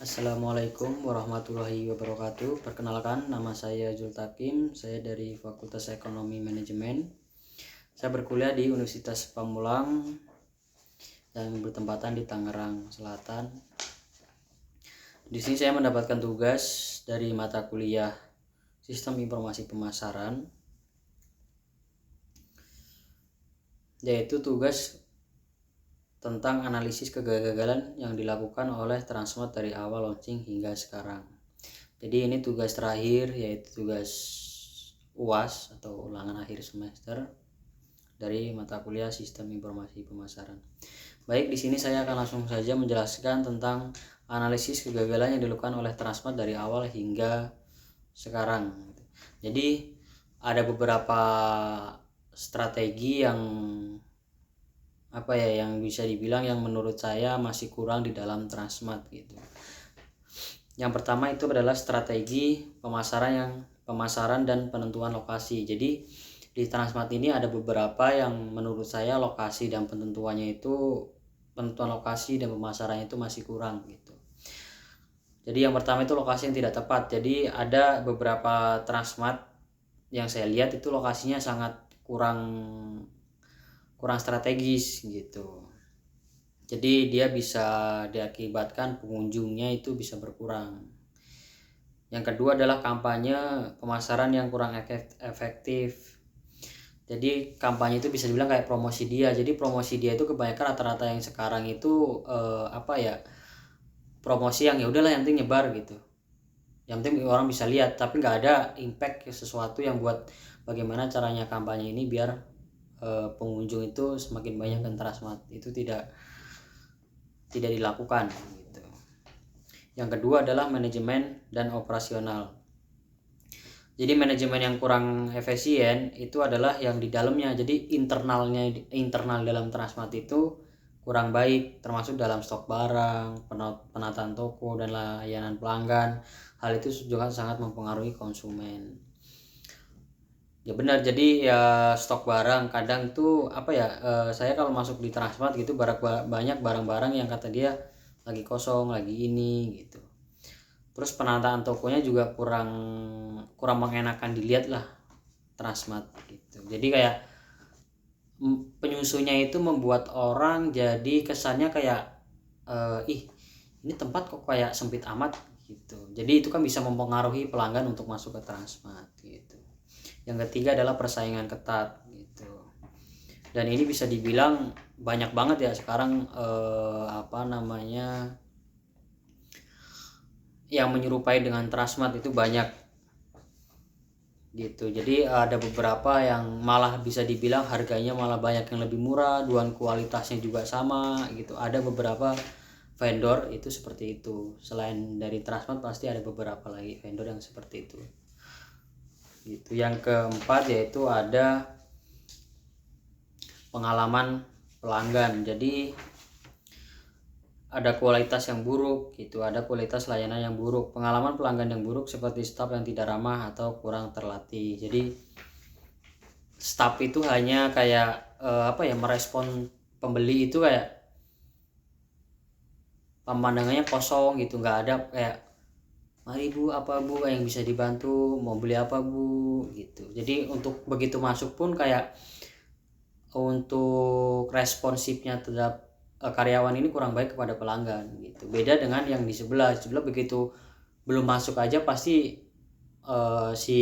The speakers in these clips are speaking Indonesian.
Assalamualaikum warahmatullahi wabarakatuh. Perkenalkan, nama saya Zultakim. Saya dari Fakultas Ekonomi Manajemen. Saya berkuliah di Universitas Pamulang yang bertempatan di Tangerang Selatan. Di sini saya mendapatkan tugas dari mata kuliah Sistem Informasi Pemasaran, yaitu tugas tentang analisis kegagalan yang dilakukan oleh Transmart dari awal launching hingga sekarang. Jadi ini tugas terakhir, yaitu tugas UAS atau ulangan akhir semester dari mata kuliah Sistem Informasi Pemasaran. Baik, di sini saya akan langsung saja menjelaskan tentang analisis kegagalan yang dilakukan oleh Transmart dari awal hingga sekarang. Jadi ada beberapa strategi yang yang bisa dibilang yang menurut saya masih kurang di dalam Transmart gitu. Yang pertama itu adalah strategi pemasaran dan penentuan lokasi. Jadi di Transmart ini ada beberapa yang menurut saya lokasi dan penentuan lokasi dan pemasarannya itu masih kurang gitu. Jadi yang pertama itu lokasi yang tidak tepat. Jadi ada beberapa Transmart yang saya lihat itu lokasinya sangat kurang strategis gitu. Jadi dia bisa diakibatkan pengunjungnya itu bisa berkurang. Yang kedua adalah kampanye pemasaran yang kurang efektif. Jadi kampanye itu bisa dibilang kayak promosi dia. Jadi promosi dia itu kebanyakan rata-rata yang sekarang itu promosi yang ya udahlah yang penting nyebar gitu. Yang penting orang bisa lihat, tapi nggak ada impact sesuatu yang buat bagaimana caranya kampanye ini biar pengunjung itu semakin banyak ke Transmart. Itu tidak dilakukan gitu. Yang kedua adalah manajemen dan operasional. Jadi manajemen yang kurang efisien itu adalah yang di dalamnya. Jadi internal dalam Transmart itu kurang baik, termasuk dalam stok barang, penataan toko dan layanan pelanggan. Hal itu juga sangat mempengaruhi konsumen. Ya benar, jadi ya stok barang kadang tuh saya kalau masuk di Transmart gitu banyak barang-barang yang kata dia lagi kosong, lagi ini gitu. Terus penataan tokonya juga kurang mengenakan dilihat lah Transmart gitu. Jadi kayak penyusunya itu membuat orang jadi kesannya kayak ini tempat kok kayak sempit amat gitu. Jadi itu kan bisa mempengaruhi pelanggan untuk masuk ke Transmart gitu. Yang ketiga adalah persaingan ketat gitu. Dan ini bisa dibilang banyak banget ya sekarang yang menyerupai dengan Transmart itu banyak gitu. Jadi ada beberapa yang malah bisa dibilang harganya malah banyak yang lebih murah, dan kualitasnya juga sama gitu. Ada beberapa vendor itu seperti itu. Selain dari Transmart pasti ada beberapa lagi vendor yang seperti itu. Gitu. Yang keempat yaitu ada pengalaman pelanggan. Jadi ada kualitas yang buruk gitu, ada kualitas layanan yang buruk, pengalaman pelanggan yang buruk seperti staf yang tidak ramah atau kurang terlatih. Jadi staf itu hanya kayak merespon pembeli itu kayak pemandangannya kosong gitu, nggak ada kayak mari bu, apa bu yang bisa dibantu, mau beli apa bu gitu. Jadi untuk begitu masuk pun kayak untuk responsifnya terhadap karyawan ini kurang baik kepada pelanggan gitu. Beda dengan yang di sebelah begitu belum masuk aja pasti si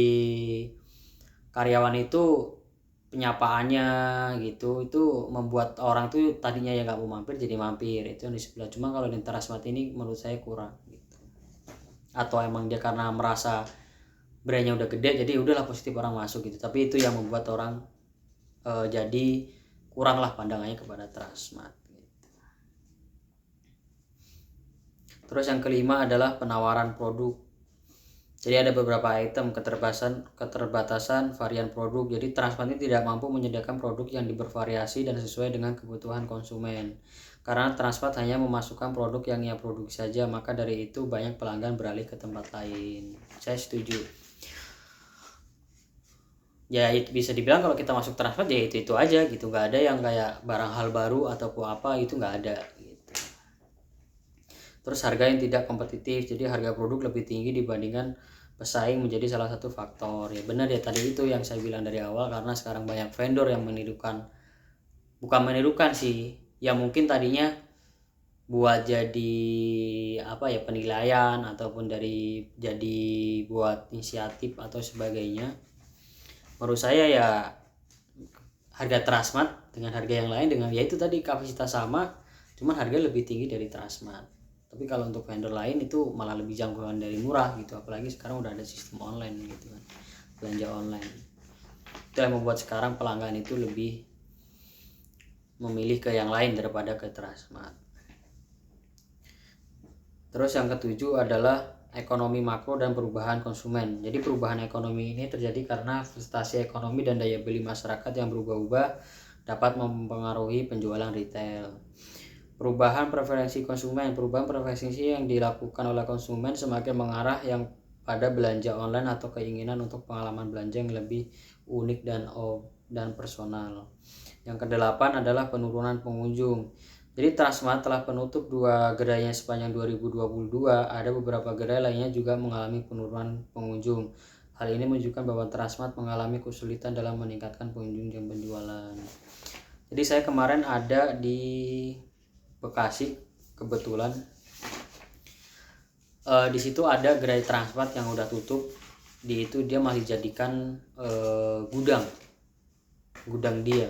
karyawan itu penyapaannya gitu itu membuat orang tuh tadinya ya nggak mau mampir jadi mampir. Itu yang di sebelah. Cuma kalau di Transmart ini menurut saya kurang gitu. Atau emang dia karena merasa brandnya udah gede jadi udahlah positif orang masuk gitu. Tapi itu yang membuat orang jadi kuranglah pandangannya kepada Transmart gitu. Terus yang kelima adalah penawaran produk. Jadi ada beberapa item keterbatasan varian produk. Jadi Transmart ini tidak mampu menyediakan produk yang bervariasi dan sesuai dengan kebutuhan konsumen. Karena Transmart hanya memasukkan produk yang ia produksi saja, maka dari itu banyak pelanggan beralih ke tempat lain. Saya setuju. Ya itu bisa dibilang kalau kita masuk Transmart ya itu aja gitu, nggak ada yang kayak barang hal baru ataupun apa, itu nggak ada gitu. Terus harga yang tidak kompetitif, jadi harga produk lebih tinggi dibandingkan pesaing menjadi salah satu faktor. Ya benar ya, tadi itu yang saya bilang dari awal, karena sekarang banyak vendor yang menirukan, bukan menirukan sih, ya mungkin tadinya buat jadi apa ya, penilaian ataupun dari jadi buat inisiatif atau sebagainya. Menurut saya ya harga Transmart dengan harga yang lain, dengan yaitu tadi kapasitas sama, cuman harga lebih tinggi dari Transmart. Tapi kalau untuk vendor lain itu malah lebih jangkauan dari murah gitu, apalagi sekarang udah ada sistem online gitu kan, belanja online. Itu yang membuat sekarang pelanggan itu lebih memilih ke yang lain daripada ke Transmart. Terus yang ketujuh adalah ekonomi makro dan perubahan konsumen. Jadi perubahan ekonomi ini terjadi karena frustasi ekonomi dan daya beli masyarakat yang berubah-ubah dapat mempengaruhi penjualan retail. Perubahan preferensi konsumen. Perubahan preferensi yang dilakukan oleh konsumen semakin mengarah yang pada belanja online atau keinginan untuk pengalaman belanja yang lebih unik dan personal. Yang kedelapan adalah penurunan pengunjung. Jadi Transmart telah menutup 2 gerainya sepanjang 2022, ada beberapa gerai lainnya juga mengalami penurunan pengunjung. Hal ini menunjukkan bahwa Transmart mengalami kesulitan dalam meningkatkan pengunjung dan penjualan. Jadi saya kemarin ada di Bekasi, kebetulan di situ ada gerai Transmart yang udah tutup. Di itu dia masih jadikan gudang dia.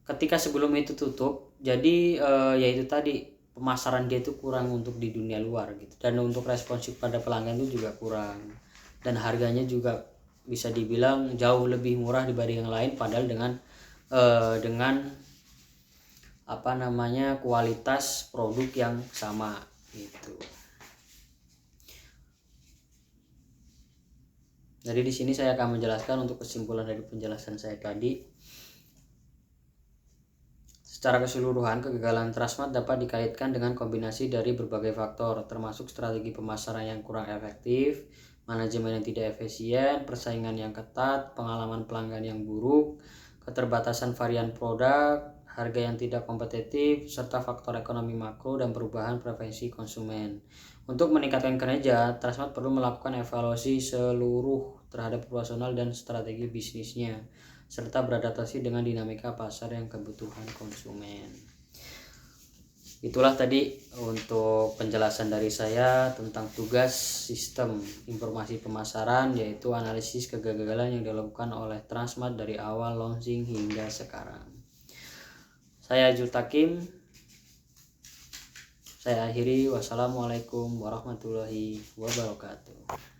Ketika sebelum itu tutup, jadi yaitu tadi pemasaran dia itu kurang untuk di dunia luar gitu, dan untuk responsif pada pelanggan itu juga kurang, dan harganya juga bisa dibilang jauh lebih murah dibanding yang lain, padahal dengan kualitas produk yang sama gitu. Jadi di sini saya akan menjelaskan untuk kesimpulan dari penjelasan saya tadi. Secara keseluruhan, kegagalan Transmart dapat dikaitkan dengan kombinasi dari berbagai faktor, termasuk strategi pemasaran yang kurang efektif, manajemen yang tidak efisien, persaingan yang ketat, pengalaman pelanggan yang buruk, keterbatasan varian produk, harga yang tidak kompetitif, serta faktor ekonomi makro dan perubahan preferensi konsumen. Untuk meningkatkan kinerja, Transmart perlu melakukan evaluasi seluruh terhadap operasional dan strategi bisnisnya, serta beradaptasi dengan dinamika pasar yang kebutuhan konsumen. Itulah tadi untuk penjelasan dari saya tentang tugas sistem informasi pemasaran, yaitu analisis kegagalan yang dilakukan oleh Transmart dari awal launching hingga sekarang. Saya Jutakim, saya akhiri. Wassalamualaikum warahmatullahi wabarakatuh.